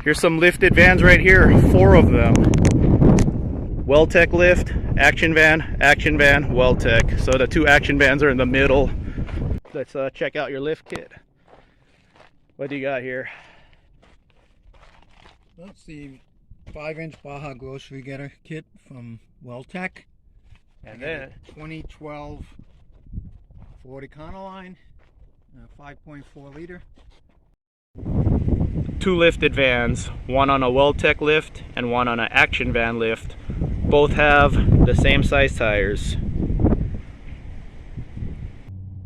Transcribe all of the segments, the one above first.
Here's some lifted vans right here, 4 of them. Weldtec lift, action van, Weldtec. So the 2 action vans are in the middle. Let's check out your lift kit. What do you got here? That's the 5-inch Baja grocery getter kit from Welltech. And then 2012 Ford Econoline, 5.4 liter. 2 lifted vans, one on a Weldtec lift and one on an action van lift. Both have the same size tires.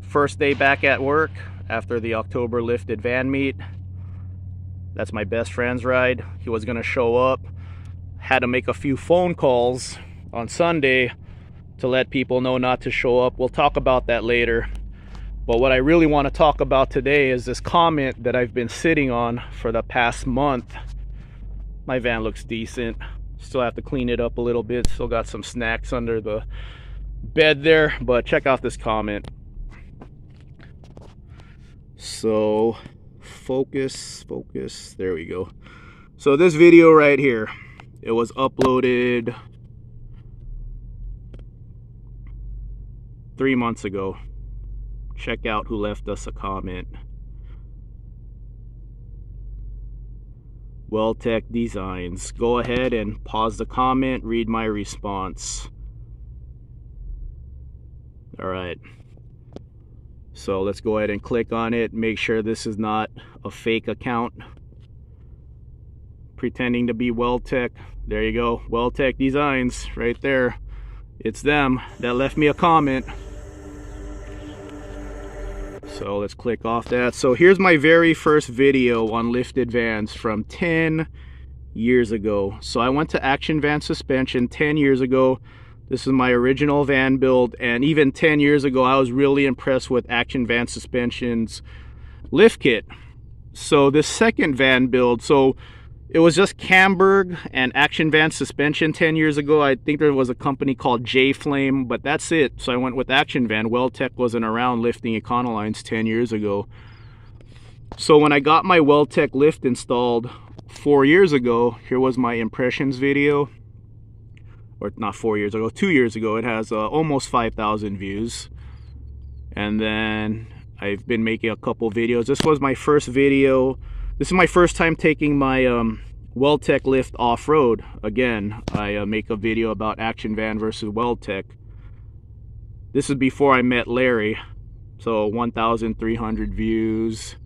First day back at work after the October lifted van meet. That's my best friend's ride. He was gonna show up. Had to make a few phone calls on Sunday to let people know not to show up. We'll talk about that later. But what I really want to talk about today is this comment that I've been sitting on for the past month. My van looks decent. Still have to clean it up a little bit. Still got some snacks under the bed there. But check out this comment. So, focus. There we go. So this video right here, it was uploaded 3 months ago. Check out who left us a comment. Welltech Designs. Go ahead and pause the comment, read my response. Alright. So let's go ahead and click on it. Make sure this is not a fake account pretending to be Welltech. There you go. Welltech Designs right there. It's them that left me a comment. So let's click off that. So here's my very first video on lifted vans from 10 years ago. So I went to Action Van Suspension 10 years ago. This is my original van build, and even 10 years ago I was really impressed with Action Van Suspension's lift kit. So this second van build, so it was just Camberg and Action Van Suspension 10 years ago. I think there was a company called J-Flame, but that's it. So I went with Action Van. Welltech wasn't around lifting Econolines 10 years ago. So when I got my Welltech lift installed 4 years ago, here was my impressions video. Or not 4 years ago, 2 years ago. It has almost 5,000 views. And then I've been making a couple videos. This was my first video. This is my first time taking my Welltech lift off-road. Again, I make a video about Action Van versus Welltech. This is before I met Larry. So 1,300 views.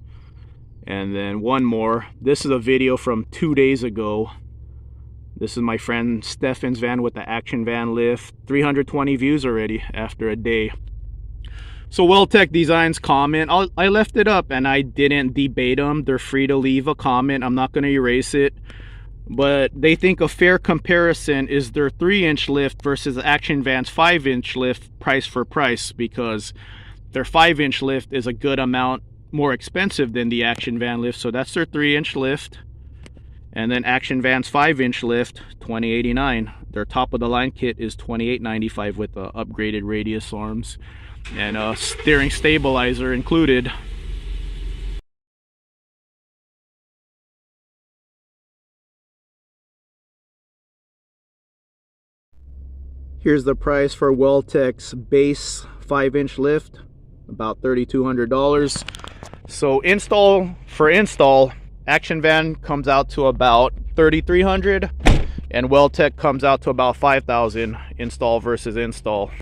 And then one more. This is a video from 2 days ago. This is my friend Stefan's van with the Action Van lift. 320 views already after a day. So Welltech Designs comment, I left it up and I didn't debate them. They're free to leave a comment. I'm not going to erase it. But they think a fair comparison is their 3-inch lift versus Action Van's 5-inch lift, price for price, because their 5-inch lift is a good amount more expensive than the Action Van lift. So that's their 3-inch lift. And then Action Van's 5-inch lift, $2,089. Their top of the line kit is $2,895 with upgraded radius arms and a steering stabilizer included. Here's the price for Welltech's base 5-inch lift, about $3,200. So install, Action Van comes out to about $3,300 and Welltech comes out to about $5,000 install versus install.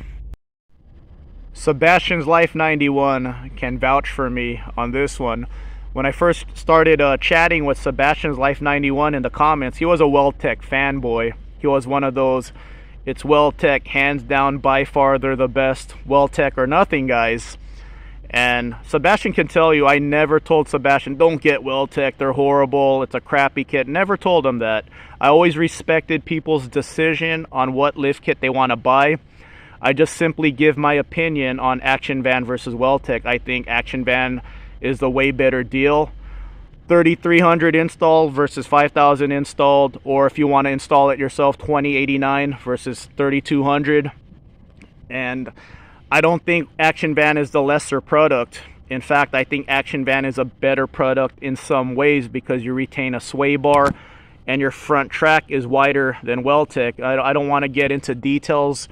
Sebastian's Life 91 can vouch for me on this one. When I first started chatting with Sebastian's Life 91 in the comments, he was a Welltech fanboy. He was one of those, it's Welltech, hands down, by far they're the best, Welltech or nothing guys. And Sebastian can tell you, I never told Sebastian, don't get Welltech, they're horrible, it's a crappy kit. Never told him that. I always respected people's decision on what lift kit they want to buy. I just simply give my opinion on Action Van versus Welltech. I think Action Van is the way better deal. $3,300 installed versus $5,000 installed, or if you want to install it yourself, $2,089 versus $3,200. And I don't think Action Van is the lesser product. In fact, I think Action Van is a better product in some ways because you retain a sway bar and your front track is wider than Weldtec. I don't want to get into details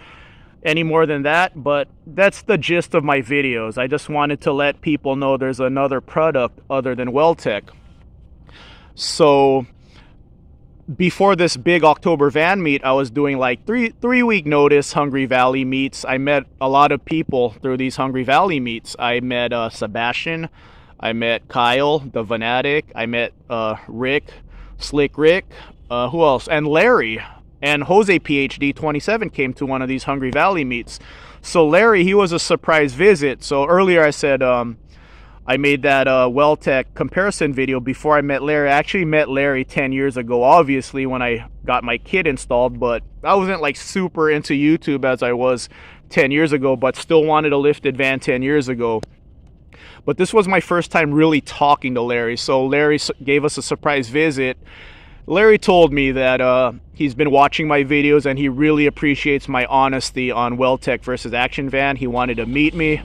any more than that, but that's the gist of my videos. I just wanted to let people know there's another product other than Weldtec. So before this big October van meet, I was doing like three week notice Hungry Valley meets. I met a lot of people through these Hungry Valley meets. I met Sebastian, I met Kyle, the Fanatic, I met Rick, Slick Rick, who else? And Larry and Jose PhD 27 came to one of these Hungry Valley meets. So Larry, he was a surprise visit. So earlier I said I made that Weldtec comparison video before I met Larry. I actually met Larry 10 years ago, obviously, when I got my kit installed, but I wasn't like super into YouTube as I was 10 years ago, but still wanted a lifted van 10 years ago. But this was my first time really talking to Larry. So Larry gave us a surprise visit. Larry told me that he's been watching my videos and he really appreciates my honesty on Weldtec versus Action Van. He wanted to meet me.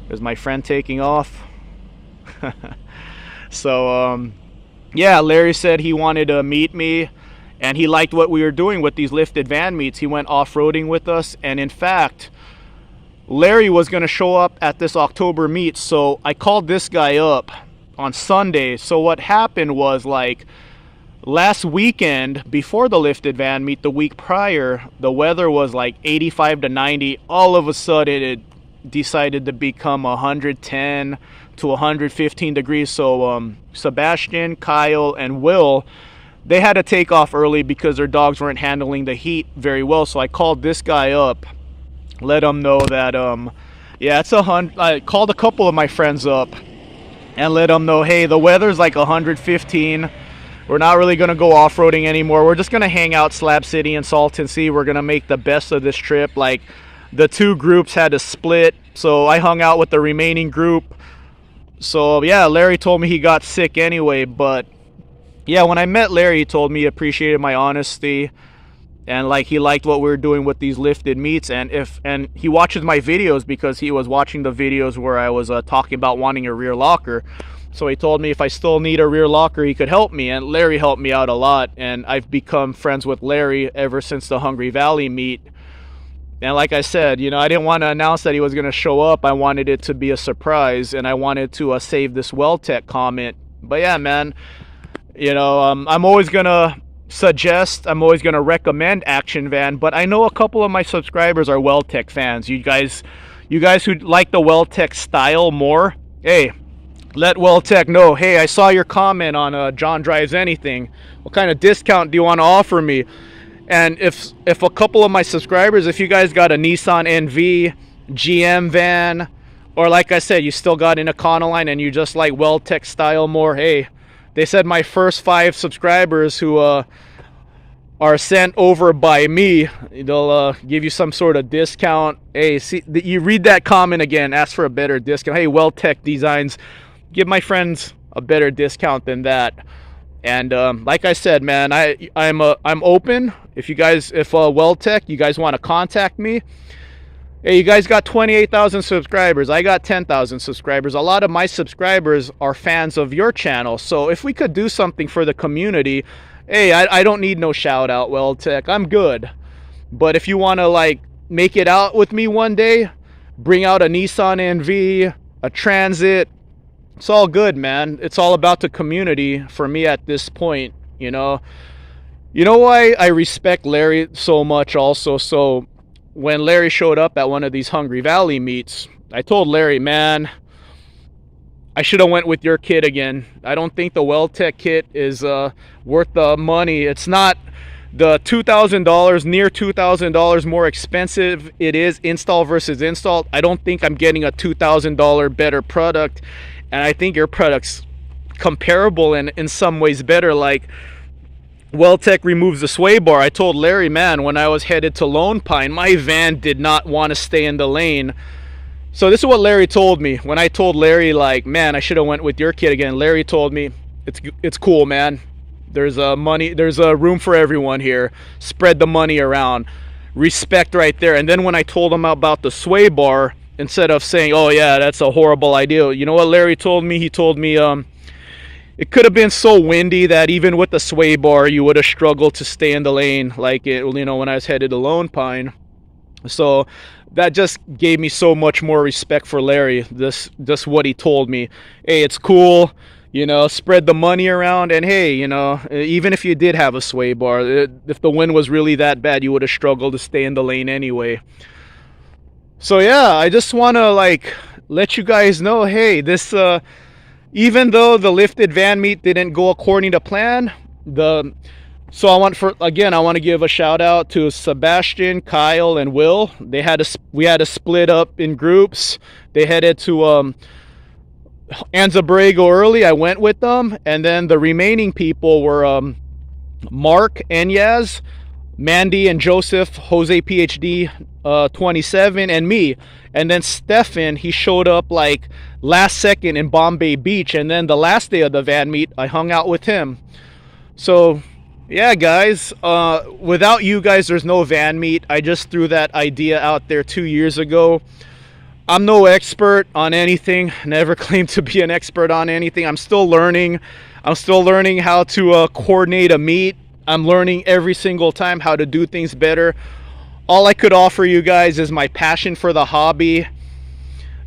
There's my friend taking off. So yeah, Larry said he wanted to meet me and he liked what we were doing with these lifted van meets. He went off-roading with us, and in fact Larry was going to show up at this October meet, so I called this guy up on Sunday. So what happened was, like, last weekend before the lifted van meet, the week prior, the weather was like 85 to 90. All of a sudden it decided to become 110 to 115 degrees. So Sebastian, Kyle, and Will, they had to take off early because their dogs weren't handling the heat very well. So I called this guy up, let him know that yeah, it's 100. I called a couple of my friends up and let them know, hey, the weather's like 115. We're not really going to go off-roading anymore. We're just going to hang out Slab City and Salton Sea. We're going to make the best of this trip. Like, the two groups had to split, so I hung out with the remaining group. So yeah, Larry told me he got sick anyway, but yeah, when I met Larry, he told me he appreciated my honesty and like he liked what we were doing with these lifted meets. And he watches my videos because he was watching the videos where I was talking about wanting a rear locker. So he told me if I still need a rear locker, he could help me. And Larry helped me out a lot. And I've become friends with Larry ever since the Hungry Valley meet. And like I said, you know, I didn't want to announce that he was going to show up. I wanted it to be a surprise. And I wanted to save this Weldtec comment. But yeah, man, you know, I'm always going to suggest, I'm always going to recommend Action Van. But I know a couple of my subscribers are Weldtec fans. You guys who like the Weldtec style more, hey, let Weldtec know, hey, I saw your comment on John Drives Anything. What kind of discount do you want to offer me? And if a couple of my subscribers, if you guys got a Nissan NV, GM van, or like I said, you still got an Econoline and you just like Weldtec style more, hey, they said my first 5 subscribers who are sent over by me, they'll give you some sort of discount. Hey, see, you read that comment again, ask for a better discount. Hey, Weldtec Designs, give my friends a better discount than that. And like I said, man, I'm open. If Weldtec, you guys want to contact me, hey, you guys got 28,000 subscribers. I got 10,000 subscribers. A lot of my subscribers are fans of your channel. So if we could do something for the community, hey, I don't need no shout out, Weldtec. I'm good. But if you want to like make it out with me one day, bring out a Nissan NV, a Transit, it's all good, man. It's all about the community for me at this point, you know. You know why I respect Larry so much also? So when Larry showed up at one of these Hungry Valley meets, I told Larry, man, I should have went with your kit again. I don't think the Weldtec kit is worth the money. It's not the $2,000, near $2,000 more expensive it is install versus install. I don't think I'm getting a $2,000 better product. And I think your product's comparable and in some ways better. Like, Weldtec removes the sway bar. I told Larry, man, when I was headed to Lone Pine, my van did not want to stay in the lane. So this is what Larry told me. When I told Larry, like, man, I should have went with your kit again, Larry told me, it's cool, man. There's a room for everyone here. Spread the money around. Respect right there. And then when I told him about the sway bar, instead of saying, oh yeah, that's a horrible idea, you know what Larry told me? He told me it could have been so windy that even with the sway bar you would have struggled to stay in the lane, like it, you know, when I was headed to Lone Pine. So that just gave me so much more respect for Larry. This just what he told me. Hey, it's cool, you know, spread the money around, and hey, you know, even if you did have a sway bar, if the wind was really that bad, you would have struggled to stay in the lane anyway. So yeah, I just want to like let you guys know, hey, this even though the lifted van meet didn't go according to plan, so I want to give a shout out to Sebastian, Kyle, and Will. We had to split up in groups. They headed to Anza-Borrego early. I went with them, and then the remaining people were Mark, Enyaz, Mandy and Joseph, Jose PhD 27, and me. And then Stefan, he showed up like last second in Bombay Beach, and then the last day of the van meet I hung out with him. So yeah guys, without you guys there's no van meet. I just threw that idea out there 2 years ago. I'm no expert on anything, never claimed to be an expert on anything. I'm still learning how to coordinate a meet. I'm learning every single time how to do things better. All I could offer you guys is my passion for the hobby.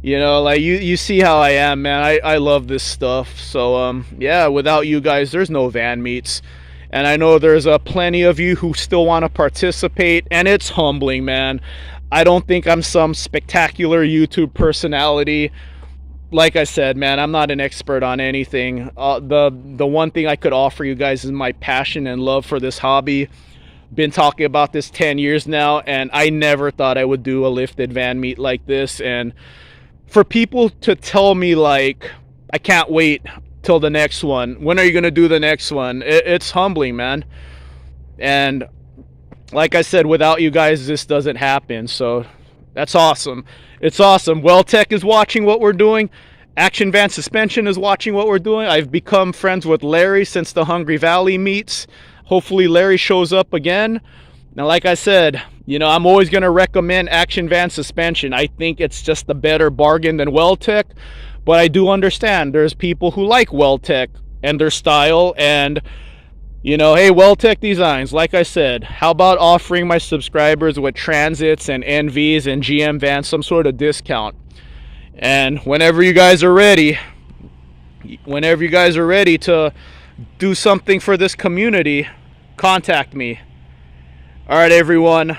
You know, like you see how I am, man. I love this stuff. So yeah, without you guys there's no van meets. And I know there's plenty of you who still want to participate, and it's humbling, man. I don't think I'm some spectacular YouTube personality. Like I said, man, I'm not an expert on anything. The one thing I could offer you guys is my passion and love for this hobby. Been talking about this 10 years now, and I never thought I would do a lifted van meet like this. And for people to tell me like, I can't wait till the next one, when are you gonna do the next one, it's humbling, man. And like I said, without you guys this doesn't happen. So that's awesome. It's awesome. Welltech is watching what we're doing. Action Van Suspension is watching what we're doing. I've become friends with Larry since the Hungry Valley meets. Hopefully Larry shows up again. Now like I said, you know, I'm always going to recommend Action Van Suspension. I think it's just a better bargain than Weldtec. But I do understand there's people who like Weldtec and their style, and you know, hey, Weldtech Designs, like I said, how about offering my subscribers with Transits and NVs and GM vans some sort of discount? And whenever you guys are ready to do something for this community, contact me. All right, everyone.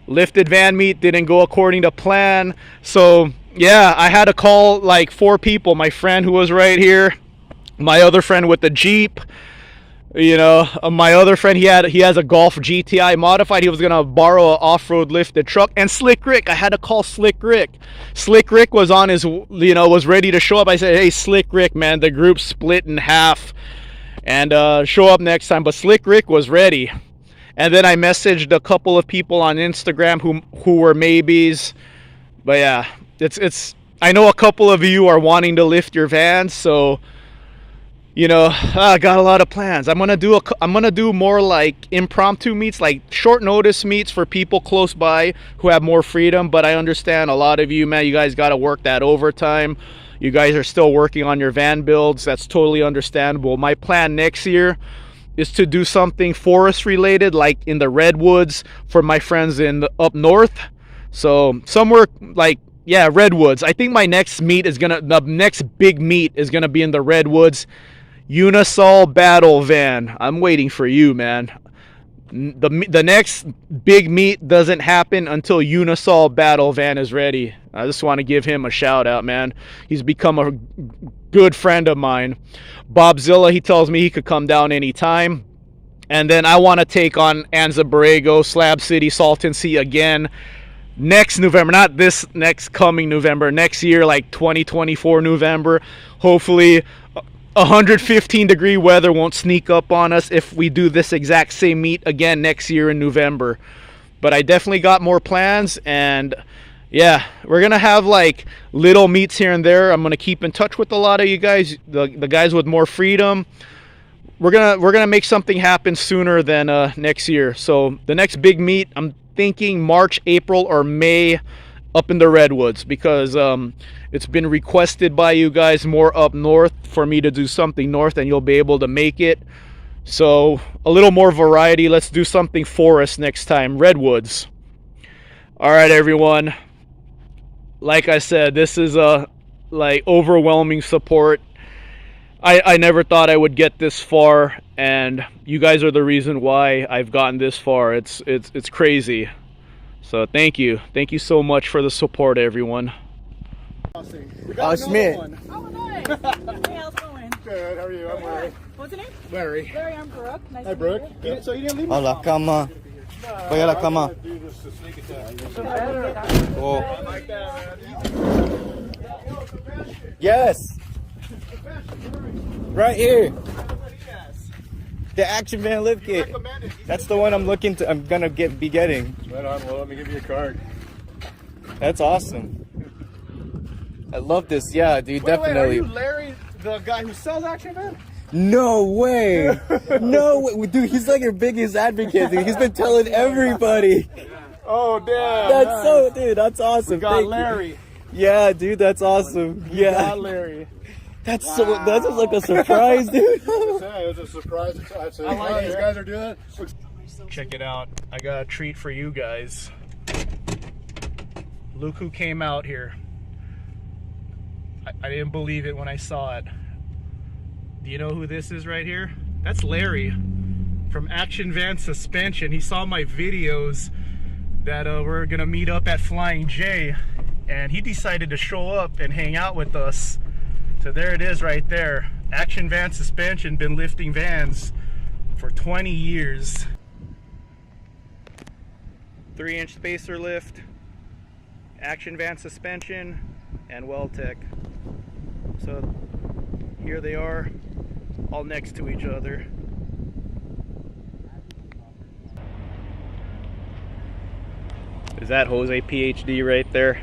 Lifted van meet didn't go according to plan. So yeah, I had to call like 4 people. My friend who was right here, my other friend with the Jeep, you know, my other friend, he has a Golf GTI modified. He was gonna borrow an off-road lifted truck. And Slick Rick, I had to call Slick Rick. Slick Rick was on his, you know, was ready to show up. I said, hey Slick Rick, man, the group split in half, and show up next time. But Slick Rick was ready. And then I messaged a couple of people on Instagram who were maybes. But yeah, it's I know a couple of you are wanting to lift your vans, so you know, I got a lot of plans. I'm gonna do more like impromptu meets, like short notice meets for people close by who have more freedom. But I understand a lot of you, man, you guys got to work that overtime. You guys are still working on your van builds. That's totally understandable. My plan next year is to do something forest related, like in the redwoods for my friends up north. So somewhere like, yeah, redwoods. I think my next the next big meet is gonna be in the redwoods. Unisol battle van. I'm waiting for you, man. The next big meet doesn't happen until Unisol battle van is ready. I just want to give him a shout out, man. He's become a good friend of mine. Bobzilla, he tells me he could come down anytime. And then I want to take on Anza-Borrego, Slab City, Salton Sea again next November. Not this next coming November, next year, like 2024 November. Hopefully 115-degree weather won't sneak up on us if we do this exact same meet again next year in November. But I definitely got more plans, and yeah, we're gonna have like little meets here and there. I'm gonna keep in touch with a lot of you guys, the guys with more freedom. We're gonna make something happen sooner than next year. So the next big meet, I'm thinking March, April, or May up in the redwoods, because it's been requested by you guys more up north for me to do something north, and you'll be able to make it. So a little more variety. Let's do something forest next time, redwoods. All right, everyone, like I said, this is a overwhelming support. I never thought I would get this far, and you guys are the reason why I've gotten this far. It's crazy. So thank you so much for the support, everyone. Oh, Schmidt. Oh, nice. Hey, how's it going? Good, how are you? I'm Larry. What's your name? Larry. Larry, I'm Brooke. Nice Hi, to Brooke. meet you. So you didn't leave me? Hola, cama. Voy a la cama. Oh. Yes. Right here. The Action Van Lift Kit. That's the one I'm looking to. I'm gonna be getting. Right on. Well, let me give you a card. That's awesome. I love this. Yeah, dude, definitely. Wait, are you Larry, the guy who sells Action Van? No way. No way. Dude, he's like your biggest advocate, dude. He's been telling everybody. Oh, damn. That's nice. so, dude, that's awesome. We got Thank Larry. you. Yeah, dude, that's awesome. We Yeah. got Larry. That's so, that's like a surprise, dude. It was a surprise. I like these guys are doing it. Check it out. I got a treat for you guys. Look who came out here. I didn't believe it when I saw it. Do you know who this is right here? That's Larry from Action Van Suspension. He saw my videos that we're gonna meet up at Flying J, and he decided to show up and hang out with us. So there it is right there. Action Van Suspension, been lifting vans for 20 years. 3-inch spacer lift, Action Van Suspension, and Welltec. So here they are, all next to each other. Is that Jose PhD right there?